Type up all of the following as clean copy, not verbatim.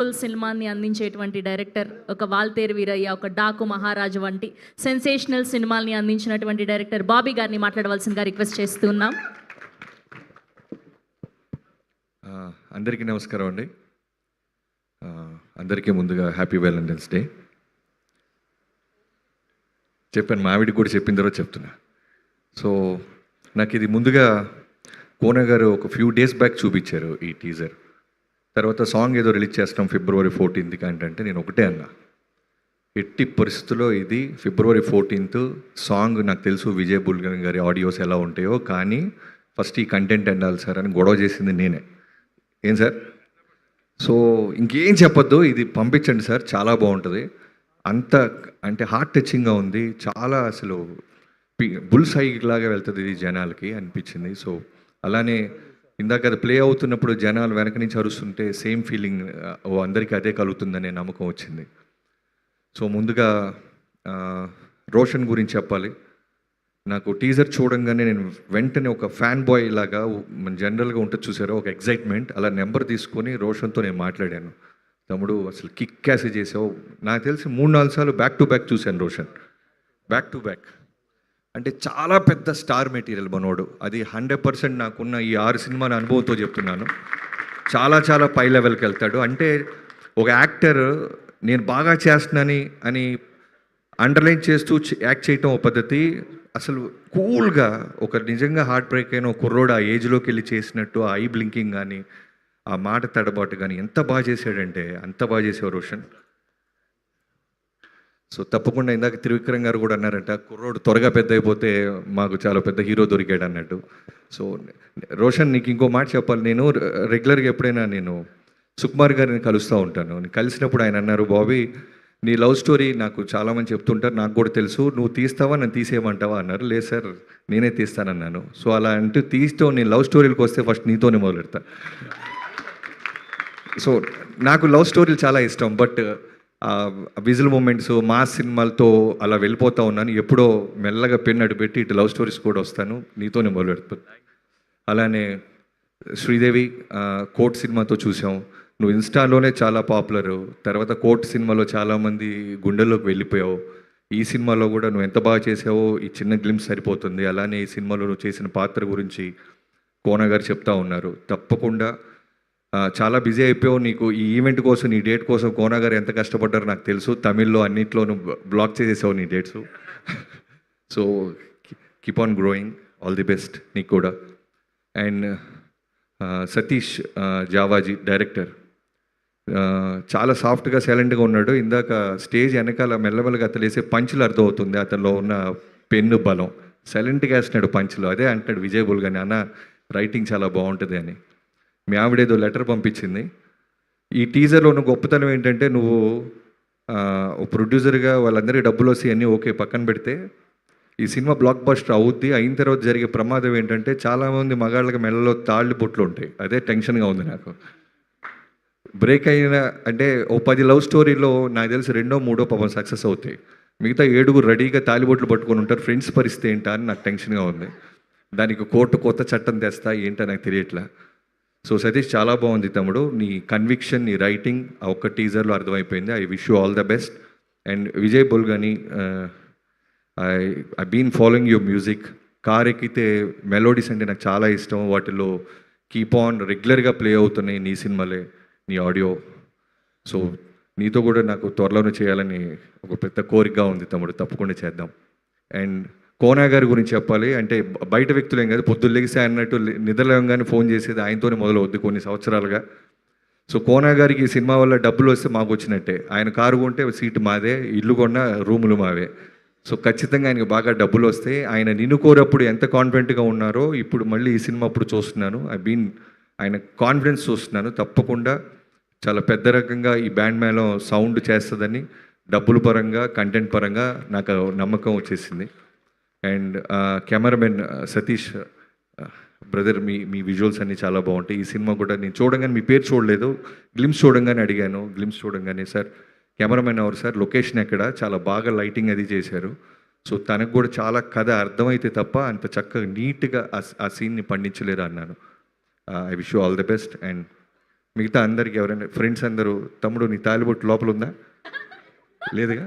Full సినిమాని అందించేటువంటి director, ఒక వాల్తేరు వీరయ్య, ఒక డాకు మహారాజు వంటి సెన్సేషనల్ సినిమాల్ని అందించినటువంటి డైరెక్టర్ బాబీ గారిని మాట్లాడవలసిందిగా రిక్వెస్ట్ చేస్తున్నాం. అందరికీ నమస్కారం అండి. అందరికీ ముందుగా హ్యాపీ వ్యాలంటైన్స్ డే. చెప్పాను, మా ఆవిడికి కూడా చెప్పిన తర్వాత చెప్తున్నా. సో నాకు ఇది ముందుగా కోన గారు ఒక ఫ్యూ డేస్ బ్యాక్ చూపించారు ఈ టీజర్. తర్వాత సాంగ్ ఏదో రిలీజ్ చేస్తాం February 14th అంటే నేను ఒకటే అన్నా, ఎట్టి పరిస్థితుల్లో ఇది February 14th సాంగ్ నాకు తెలుసు విజయ్ బుల్గన్ గారి ఆడియోస్ ఎలా ఉంటాయో, కానీ ఫస్ట్ ఈ కంటెంట్ ఎండాలి సార్ అని గొడవ చేసింది నేనే. ఏం సార్, సో ఇంకేం చెప్పొద్దు, ఇది పంపించండి సార్, చాలా బాగుంటుంది. అంత అంటే హార్ట్ టచింగ్గా ఉంది, చాలా అసలు బుల్ సైగ్ లాగా వెళ్తుంది ఇది జనాలకి అనిపించింది. సో అలానే ఇందాక అది ప్లే అవుతున్నప్పుడు జనాలు వెనక నుంచి అరుస్తుంటే సేమ్ ఫీలింగ్ అందరికీ అదే కలుగుతుందనే నమ్మకం వచ్చింది. సో ముందుగా రోషన్ గురించి చెప్పాలి. నాకు టీజర్ చూడంగానే నేను వెంటనే ఒక ఫ్యాన్ బాయ్ లాగా, మన జనరల్గా ఉంటుంది చూసారో ఒక ఎగ్జైట్మెంట్, అలా నెంబర్ తీసుకొని రోషన్తో నేను మాట్లాడాను. తమ్ముడు అసలు కిక్ క్యాసే చేసావు, నాకు తెలిసి 3-4 సార్లు బ్యాక్ టు బ్యాక్ చూశాను రోషన్, బ్యాక్ టు బ్యాక్. అంటే చాలా పెద్ద స్టార్ మెటీరియల్ మనోడు, అది 100% నాకున్న ఈ 6 సినిమాల అనుభవంతో చెప్తున్నాను. చాలా చాలా పై లెవెల్కి వెళ్తాడు. అంటే ఒక యాక్టర్ నేను బాగా చేస్తున్నానని అని అండర్లైన్ చేస్తూ యాక్ట్ చేయటం ఒక పద్ధతి, అసలు కూల్గా ఒక నిజంగా హార్ట్ బ్రేక్ అయిన కుర్రోడు ఆ ఏజ్లోకి వెళ్ళి చేసినట్టు ఆ ఐ బ్లింకింగ్ కానీ ఆ మాట తడబాటు కానీ ఎంత బాగా చేశాడంటే అంత బాగా చేసావు రోషన్. సో తప్పకుండా ఇందాక త్రివిక్రమ్ గారు కూడా అన్నారంట, కుర్రోడు త్వరగా పెద్ద అయిపోతే మాకు చాలా పెద్ద హీరో దొరికాడు అన్నట్టు. సో రోషన్, నీకు ఇంకో మాట చెప్పాలి. నేను రెగ్యులర్గా ఎప్పుడైనా నేను సుకుమార్ గారిని కలుస్తూ ఉంటాను. కలిసినప్పుడు ఆయన అన్నారు, బాబీ నీ లవ్ స్టోరీ నాకు చాలామంది చెప్తుంటారు, నాకు కూడా తెలుసు, నువ్వు తీస్తావా నన్ను తీసేయమంటావా అన్నారు. లేదు సార్ నేనే తీస్తానన్నాను. సో అలా అంటూ తీస్తూ నేను లవ్ స్టోరీలకు వస్తే ఫస్ట్ నీతోనే మొదలెడతా. సో నాకు లవ్ స్టోరీలు చాలా ఇష్టం, బట్ విజువల్ మూమెంట్స్ మాస్ సినిమాలతో అలా వెళ్ళిపోతూ ఉన్నాను. ఎప్పుడో మెల్లగా పెన్ అడ్డుపెట్టి ఇటు లవ్ స్టోరీస్ కూడా వస్తాను, నీతోనే మొదలు పెడతాను. అలానే శ్రీదేవి కోర్ట్ సినిమాతో చూసాం, నువ్వు ఇన్స్టాలోనే చాలా పాపులరు. తర్వాత కోర్ట్ సినిమాలో చాలామంది గుండెల్లోకి వెళ్ళిపోయావు. ఈ సినిమాలో కూడా నువ్వు ఎంత బాగా చేసావో ఈ చిన్న గ్లిమ్స్ సరిపోతుంది. అలానే ఈ సినిమాలో నువ్వు చేసిన పాత్ర గురించి కోన గారు చెప్తా ఉన్నారు. తప్పకుండా చాలా బిజీ అయిపోయావు, నీకు ఈ ఈవెంట్ కోసం నీ డేట్ కోసం కోన గారు ఎంత కష్టపడ్డారో నాకు తెలుసు. తమిళ్లో అన్నింటిలోనూ బ్లాక్ చేసేసావు నీ dates. So keep on growing, all the best నీకు కూడా. అండ్ సతీష్ జావాజీ డైరెక్టర్ చాలా సాఫ్ట్గా సైలెంట్గా ఉన్నాడు. ఇందాక స్టేజ్ వెనకాల మెల్లమెల్లగా అతను వేసే పంచులు అర్థమవుతుంది అతనిలో ఉన్న పెన్ను బలం. సైలెంట్గా వేస్తున్నాడు పంచులు. అదే అంటాడు విజయ్ బుల్గన్, అన్న రైటింగ్ చాలా బాగుంటుంది అని. మీ ఆవిడేదో లెటర్ పంపించింది. ఈ టీజర్లో ఉన్న గొప్పతనం ఏంటంటే, నువ్వు ప్రొడ్యూసర్గా వాళ్ళందరికీ డబ్బులు వస్తాయి అన్నీ ఓకే పక్కన పెడితే, ఈ సినిమా బ్లాక్ బస్టర్ అవుద్ది. అయిన తర్వాత జరిగే ప్రమాదం ఏంటంటే, చాలామంది మగాళ్ళకి మెడలో తాళ్ళు బొట్లు ఉంటాయి. అదే టెన్షన్గా ఉంది నాకు. బ్రేక్ అయిన అంటే ఓ 10 లవ్ స్టోరీలో నాకు తెలిసి 2-3 పాపం సక్సెస్ అవుతాయి. మిగతా 7 రెడీగా తాలిబొట్లు పట్టుకొని ఉంటారు. ఫ్రెండ్స్ పరిస్థితి ఏంటా అని నాకు టెన్షన్గా ఉంది. దానికి కోర్టు కొత్త చట్టం తెస్తా ఏంటో నాకు తెలియట్లా. సో సతీష్, చాలా బాగుంది తమ్ముడు, నీ కన్విక్షన్, నీ రైటింగ్ ఆ ఒక్క టీజర్లో అర్థమైపోయింది. I wish you all the best. And Vijay Bulganin, I been following your music. Car ఎక్కితే మెలోడీస్ అంటే నాకు చాలా ఇష్టం. వాటిలో కీప్ ఆన్ రెగ్యులర్గా ప్లే అవుతున్నాయి నీ సినిమాలే, నీ ఆడియో. సో నీతో కూడా నాకు త్వరలోనే చేయాలని ఒక పెద్ద కోరికగా ఉంది తమ్ముడు, తప్పకుండా చేద్దాం. అండ్ కోన గారి గురించి చెప్పాలి అంటే, బయట వ్యక్తులేం కాదు, పొద్దున్న లెగిసి అన్నట్టు నిద్రలేవగానే ఫోన్ చేసేది ఆయనతోనే మొదలవుద్ది కొన్ని సంవత్సరాలుగా. సో కోన గారికి ఈ సినిమా వల్ల డబ్బులు వస్తే మాకు వచ్చినట్టే. ఆయన కారు కొంటే సీటు మాదే, ఇల్లు కొన్న రూములు మావే. సో ఖచ్చితంగా ఆయనకి బాగా డబ్బులు వస్తాయి. ఆయన నిన్ను కోరప్పుడు ఎంత కాన్ఫిడెంట్గా ఉన్నారో ఇప్పుడు మళ్ళీ ఈ సినిమా అప్పుడు చూస్తున్నాను. ఆయన కాన్ఫిడెన్స్ చూస్తున్నాను. తప్పకుండా చాలా పెద్ద రకంగా ఈ బ్యాండ్ మేళం సౌండ్ చేస్తుందని డబ్బుల పరంగా కంటెంట్ పరంగా నాకు నమ్మకం వచ్చేసింది. And cameraman Satish brother, me visuals అన్నీ చాలా బాగుంటాయి. ఈ సినిమా కూడా నేను చూడంగానే, మీ పేరు చూడలేదు, గ్లిమ్స్ చూడంగానే అడిగాను. గ్లిమ్స్ చూడంగానే సార్ కెమెరామెన్ ఎవరు సార్, లొకేషన్ ఎక్కడ, చాలా బాగా లైటింగ్ అది చేశారు. సో తనకు కూడా చాలా కథ అర్థమైతే తప్ప అంత చక్కగా నీట్గా ఆ సీన్ని పండించలేరు అన్నాను. I wish you all the best. And మిగతా అందరికి ఎవరైనా ఫ్రెండ్స్ అందరూ తమ్ముడు నీ తాలిబొట్టు లోపల ఉందా లేదుగా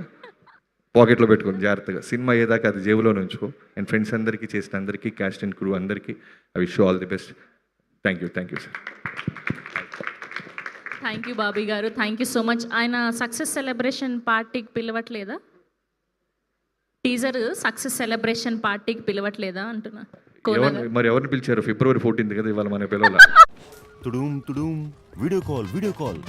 పాకెట్లో పెట్టుకోండి జాగ్రత్తగా సినిమా అయ్యేదాకా అది జేబులో ఉంచుకో అండ్ ఫ్రెండ్స్ అందరికీ చేసిన అందరికీ క్యాస్ట్ అండ్ క్రూ అందరికీ I wish all the best thank you sir thank you Bobby గారు, థ్యాంక్ యూ సో మచ్. ఆయన సక్సెస్ సెలబ్రేషన్ పార్టీకి పిలవట్లేదా? టీజర్ సక్సెస్ సెలబ్రేషన్ పార్టీకి పిలవట్లేదా అంటున్నా. మరి ఎవరిని పిలిచారు? February 14th కదా ఇవాళ మన పిల్లల తుడుం వీడియో కాల్